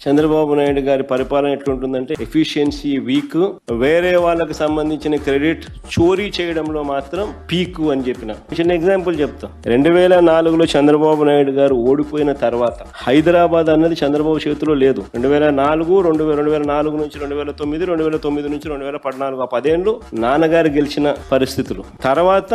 చంద్రబాబు నాయుడు గారి పరిపాలన ఎట్లుంటుందంటే ఎఫిషియన్సీ వీక్, వేరే వాళ్ళకి సంబంధించిన క్రెడిట్ చోరీ చేయడంలో మాత్రం పీక్ అని చెప్పిన చిన్న ఎగ్జాంపుల్ చెప్తా. 2004లో చంద్రబాబు నాయుడు గారు ఓడిపోయిన తర్వాత హైదరాబాద్ అన్నది చంద్రబాబు చేతిలో లేదు. 2004 నుంచి 2009, 2009 నుంచి 2014 ఆ 10 ఏళ్ళు నాన్నగారు గెలిచిన పరిస్థితులు. తర్వాత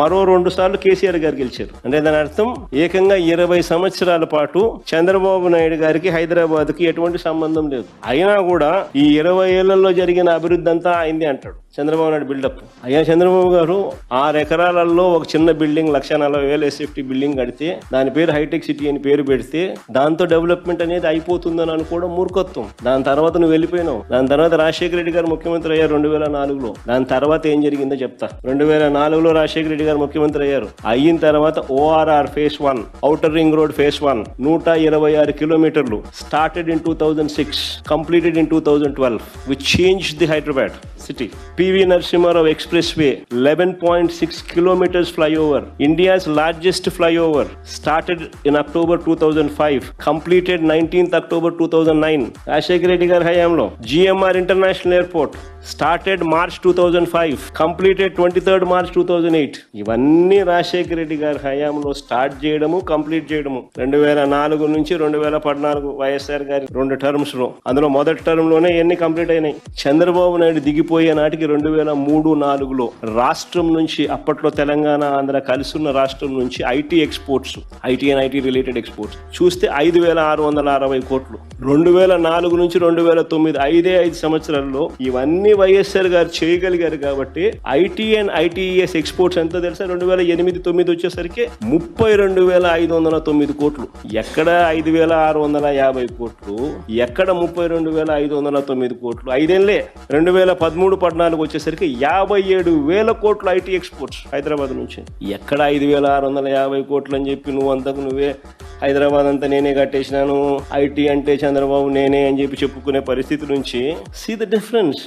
మరో 2 సార్లు కేసీఆర్ గారు గెలిచారు. అంటే దాని అర్థం ఏకంగా 20 సంవత్సరాల పాటు చంద్రబాబు నాయుడు గారికి హైదరాబాద్ కి ఎటువంటి సంబంధం లేదు. అయినా కూడా ఈ 20 ఏళ్లలో జరిగిన అభివృద్ధి అంతా అయింది అంటాడు చంద్రబాబు నాయుడు బిల్డప్. అయ్యా చంద్రబాబు గారు 6 ఎకరాలలో ఒక చిన్న బిల్డింగ్ 1,40,000 ఎస్ఎఫ్టీ బిల్డింగ్ కడితే దాని పేరు హైటెక్ సిటీ అని పేరు పెడితే దాంతో డెవలప్మెంట్ అనేది అయిపోతుందని అనుకోవడం మూర్ఖత్వం. దాని తర్వాత నువ్వు వెళ్ళిపోయినావు. దాని తర్వాత రాజశేఖర రెడ్డి గారు ముఖ్యమంత్రి అయ్యారు 2004లో. దాని తర్వాత ఏం జరిగిందో చెప్తా. 2004లో రాజశేఖర రెడ్డి గారు ముఖ్యమంత్రి అయ్యారు. అయిన తర్వాత ORR phase 1, outer ring road phase 1 126 కిలోమీటర్లు started in 2006, completed in 2012, which changed the Hyderabad city. PV Narasimha Rao Expressway 11.6 kilometers flyover, India's largest flyover, started in October 2005, completed 19th October 2009. Rajshekar Reddy gaరి హయాంలో GMR International Airport started March 2005, completed 23rd March 2008. ఇవన్నీ రాజశేఖర రెడ్డి గారి హయాంలో start చేయడము, complete చేయడము. 2004 నుంచి 2014 వైఎస్ఆర్ గారి 2 terms లో, అందులో మొదటి టర్మ్ లోనే ఎన్ని కంప్లీట్ అయినాయి. చంద్రబాబు నాయుడు దిగిపోయే నాటికి 2003-4లో రాష్ట్రం నుంచి, అప్పట్లో తెలంగాణ ఆంధ్ర కలిసి ఉన్న రాష్ట్రం నుంచి IT exports, IT and IT related exports చూస్తే 5,660 కోట్లు. 2004 నుంచి 2009 5 సంవత్సరాల్లో ఇవన్నీ వైఎస్ఆర్ గారు చేయగలిగారు. కాబట్టి ఐటీ అండ్ ఐటీఎస్ ఎక్స్పోర్ట్స్ ఎంతో తెలుసా? 2008-9 వచ్చేసరికి 32,509 కోట్లు. ఎక్కడ 5,650 కోట్లు, ఎక్కడ 32,509 కోట్లు? 5 ఏళ్లే. 2013-14 వచ్చేసరికి 57,000 కోట్లు ఐటీ ఎక్స్పోర్ట్స్ హైదరాబాద్ నుంచి. ఎక్కడ 5,650 కోట్లు అని చెప్పి నువ్వు అంతకు నువ్వే హైదరాబాద్ అంతా నేనే కట్టేసినాను, ఐటీ అంటే చంద్రబాబు నేనే అని చెప్పి చెప్పుకునే పరిస్థితి నుంచి సీ ద డిఫరెన్స్.